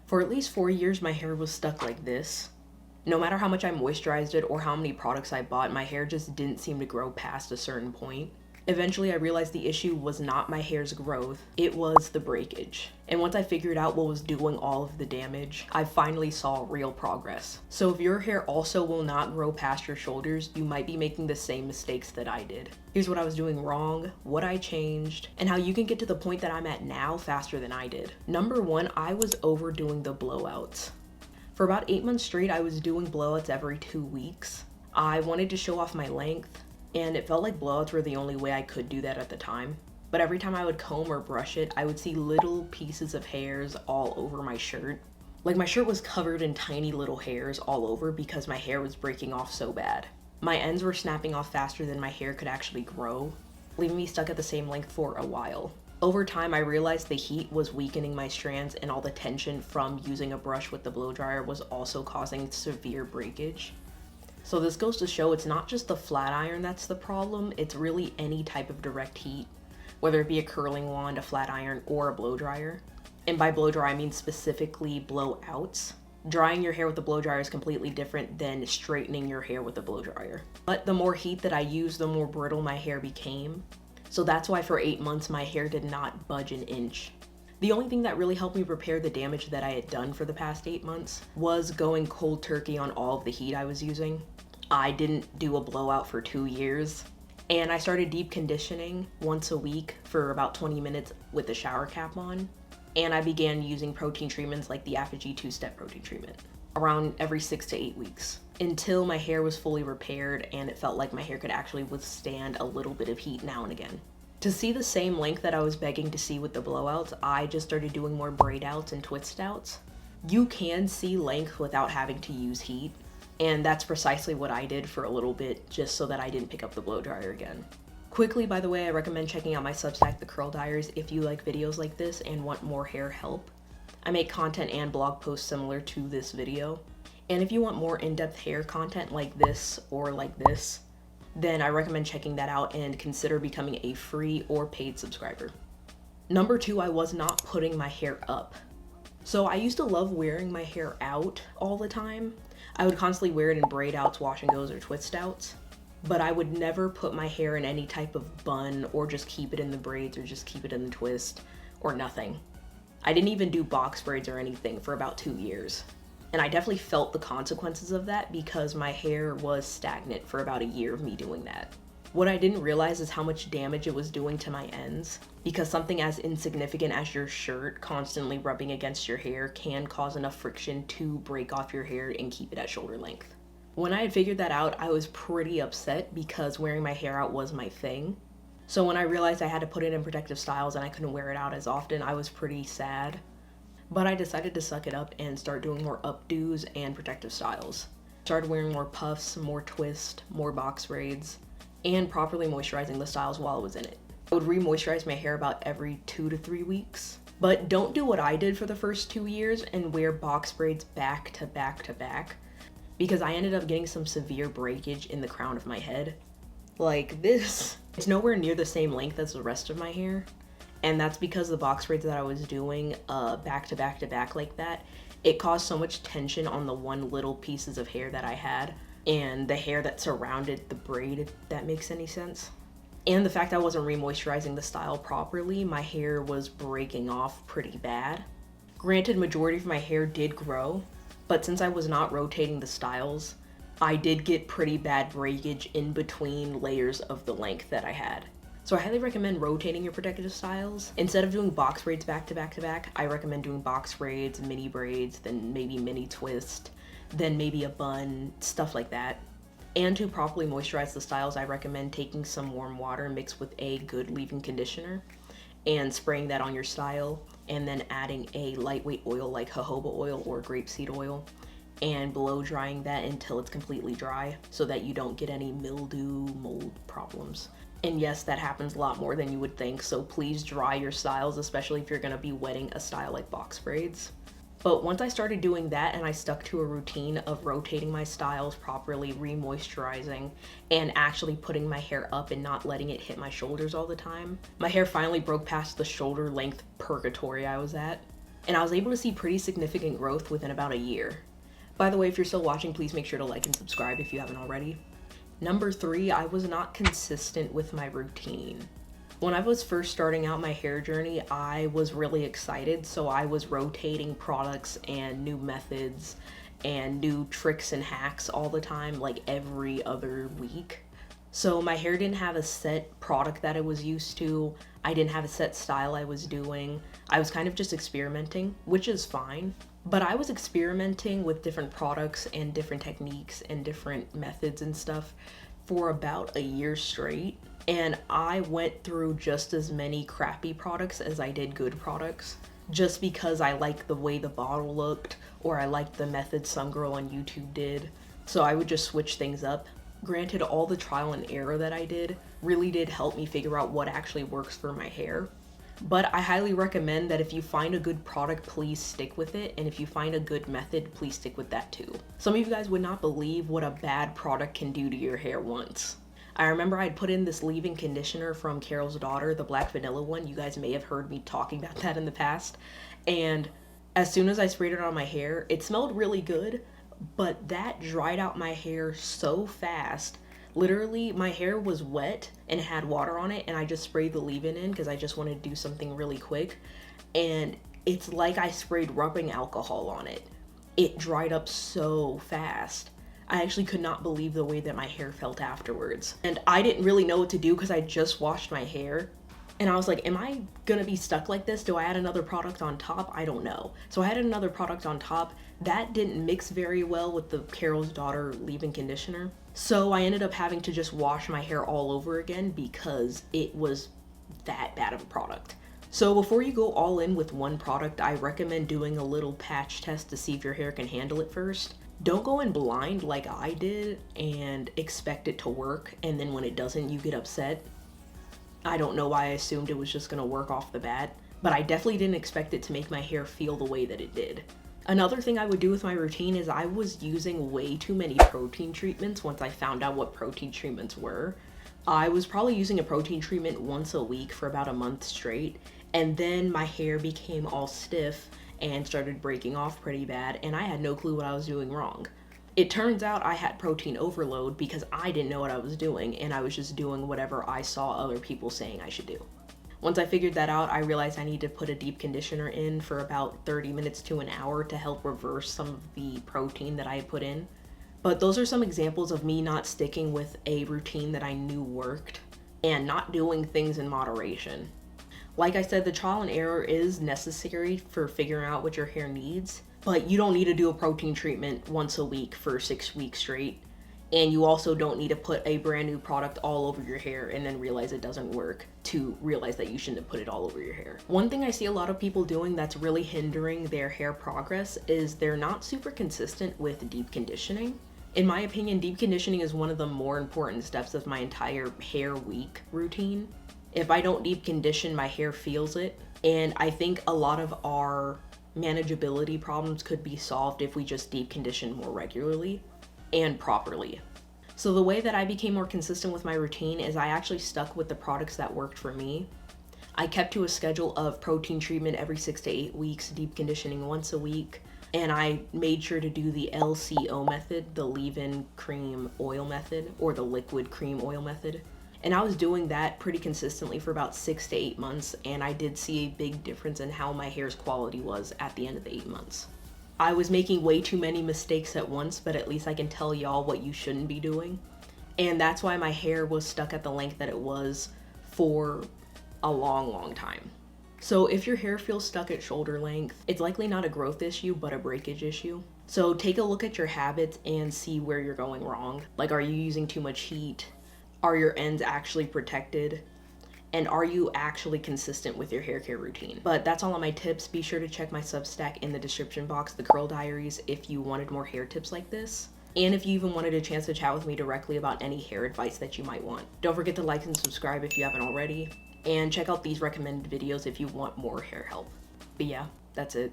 For at least 4 years, my hair was stuck like this. No matter how much I moisturized it or how many products I bought, my hair just didn't seem to grow past a certain point. Eventually, I realized the issue was not my hair's growth, it was the breakage. And once I figured out what was doing all of the damage, I finally saw real progress. So if your hair also will not grow past your shoulders, you might be making the same mistakes that I did. Here's what I was doing wrong, what I changed, and how you can get to the point that I'm at now faster than I did. Number one, I was overdoing the blowouts. For about 8 months straight, I was doing blowouts every 2 weeks. I wanted to show off my length, and it felt like blowouts were the only way I could do that at the time. But every time I would comb or brush it, I would see little pieces of hairs all over my shirt. Like my shirt was covered in tiny little hairs all over because my hair was breaking off so bad. My ends were snapping off faster than my hair could actually grow, leaving me stuck at the same length for a while. Over time, I realized the heat was weakening my strands, and all the tension from using a brush with the blow dryer was also causing severe breakage. So this goes to show it's not just the flat iron that's the problem, it's really any type of direct heat, whether it be a curling wand, a flat iron, or a blow dryer. And by blow dryer, I mean specifically blowouts. Drying your hair with a blow dryer is completely different than straightening your hair with a blow dryer. But the more heat that I used, the more brittle my hair became. So that's why for 8 months, my hair did not budge an inch. The only thing that really helped me repair the damage that I had done for the past 8 months was going cold turkey on all of the heat I was using. I didn't do a blowout for 2 years, and I started deep conditioning once a week for about 20 minutes with the shower cap on, and I began using protein treatments like the Afro 2-step protein treatment around every 6 to 8 weeks until my hair was fully repaired and it felt like my hair could actually withstand a little bit of heat now and again. To see the same length that I was begging to see with the blowouts, I just started doing more braid outs and twist outs. You can see length without having to use heat, and that's precisely what I did for a little bit just so that I didn't pick up the blow dryer again. Quickly, by the way, I recommend checking out my Substack, The Curl Dyers, if you like videos like this and want more hair help. I make content and blog posts similar to this video. And if you want more in-depth hair content like this or like this, then I recommend checking that out and consider becoming a free or paid subscriber. Number two, I was not putting my hair up. So I used to love wearing my hair out all the time. I would constantly wear it in braid outs, wash and goes, or twist outs. But I would never put my hair in any type of bun or just keep it in the braids or just keep it in the twist or nothing. I didn't even do box braids or anything for about 2 years. And I definitely felt the consequences of that because my hair was stagnant for about a year of me doing that. What I didn't realize is how much damage it was doing to my ends, because something as insignificant as your shirt constantly rubbing against your hair can cause enough friction to break off your hair and keep it at shoulder length. When I had figured that out, I was pretty upset because wearing my hair out was my thing. So when I realized I had to put it in protective styles and I couldn't wear it out as often, I was pretty sad. But I decided to suck it up and start doing more updos and protective styles. Started wearing more puffs, more twist, more box braids, and properly moisturizing the styles while I was in it. I would re-moisturize my hair about every 2 to 3 weeks. But don't do what I did for the first 2 years and wear box braids back to back to back, because I ended up getting some severe breakage in the crown of my head. Like this. It's nowhere near the same length as the rest of my hair. And that's because the box braids that I was doing back to back to back like that, it caused so much tension on the one little pieces of hair that I had and the hair that surrounded the braid, if that makes any sense. And the fact I wasn't re-moisturizing the style properly, my hair was breaking off pretty bad. Granted, majority of my hair did grow, but since I was not rotating the styles, I did get pretty bad breakage in between layers of the length that I had. So I highly recommend rotating your protective styles. Instead of doing box braids back to back to back, I recommend doing box braids, mini braids, then maybe mini twist, then maybe a bun, stuff like that. And to properly moisturize the styles, I recommend taking some warm water mixed with a good leave-in conditioner and spraying that on your style, and then adding a lightweight oil like jojoba oil or grapeseed oil and blow drying that until it's completely dry so that you don't get any mildew, mold problems. And yes, that happens a lot more than you would think, so please dry your styles, especially if you're gonna be wetting a style like box braids. But once I started doing that and I stuck to a routine of rotating my styles properly, re-moisturizing, and actually putting my hair up and not letting it hit my shoulders all the time, my hair finally broke past the shoulder length purgatory I was at. and I was able to see pretty significant growth within about a year. By the way, if you're still watching, please make sure to like and subscribe if you haven't already. Number 3, I was not consistent with my routine. When I was first starting out my hair journey, I was really excited, so I was rotating products and new methods and new tricks and hacks all the time, like every other week. So my hair didn't have a set product that I was used to. I didn't have a set style I was doing. I was kind of just experimenting, which is fine. But I was experimenting with different products and different techniques and different methods and stuff for about a year straight. And I went through just as many crappy products as I did good products, just because I liked the way the bottle looked, or I liked the method some girl on YouTube did. So I would just switch things up. Granted, all the trial and error that I did really did help me figure out what actually works for my hair. But I highly recommend that if you find a good product, please stick with it. And if you find a good method, please stick with that too. Some of you guys would not believe what a bad product can do to your hair once. I remember I'd put in this leave-in conditioner from Carol's Daughter, the black vanilla one. You guys may have heard me talking about that in the past. And as soon as I sprayed it on my hair, it smelled really good, but that dried out my hair so fast. Literally, my hair was wet and had water on it, and I just sprayed the leave-in in because I just wanted to do something really quick. And it's like I sprayed rubbing alcohol on it. It dried up so fast. I actually could not believe the way that my hair felt afterwards. And I didn't really know what to do because I just washed my hair. And I was like, am I gonna be stuck like this? Do I add another product on top? I don't know. So I added another product on top. That didn't mix very well with the Carol's Daughter leave-in conditioner. So I ended up having to just wash my hair all over again because it was that bad of a product. So before you go all in with one product, I recommend doing a little patch test to see if your hair can handle it first. Don't go in blind like I did and expect it to work, and then when it doesn't, you get upset. I don't know why I assumed it was just gonna work off the bat, but I definitely didn't expect it to make my hair feel the way that it did. Another thing I would do with my routine is I was using way too many protein treatments once I found out what protein treatments were. I was probably using a protein treatment once a week for about a month straight, and then my hair became all stiff and started breaking off pretty bad, and I had no clue what I was doing wrong. It turns out I had protein overload because I didn't know what I was doing, and I was just doing whatever I saw other people saying I should do. Once I figured that out, I realized I need to put a deep conditioner in for about 30 minutes to an hour to help reverse some of the protein that I had put in. But those are some examples of me not sticking with a routine that I knew worked and not doing things in moderation. Like I said, the trial and error is necessary for figuring out what your hair needs, but you don't need to do a protein treatment once a week for 6 weeks straight. And you also don't need to put a brand new product all over your hair and then realize it doesn't work to realize that you shouldn't have put it all over your hair. One thing I see a lot of people doing that's really hindering their hair progress is they're not super consistent with deep conditioning. In my opinion, deep conditioning is one of the more important steps of my entire hair week routine. If I don't deep condition, my hair feels it. And I think a lot of our manageability problems could be solved if we just deep condition more regularly and properly. So the way that I became more consistent with my routine is I actually stuck with the products that worked for me. I kept to a schedule of protein treatment every 6 to 8 weeks, deep conditioning once a week, and I made sure to do the LCO method, the leave-in cream oil method, or the liquid cream oil method. And I was doing that pretty consistently for about 6 to 8 months, and I did see a big difference in how my hair's quality was at the end of the 8 months. I was making way too many mistakes at once, but at least I can tell y'all what you shouldn't be doing. And that's why my hair was stuck at the length that it was for a long time. So if your hair feels stuck at shoulder length, it's likely not a growth issue, but a breakage issue. So take a look at your habits and see where you're going wrong. Like, are you using too much heat? Are your ends actually protected? And are you actually consistent with your hair care routine? But that's all of my tips. Be sure to check my Substack in the description box, The Curl Diaries, if you wanted more hair tips like this. And if you even wanted a chance to chat with me directly about any hair advice that you might want. Don't forget to like and subscribe if you haven't already. And check out these recommended videos if you want more hair help. But yeah, that's it.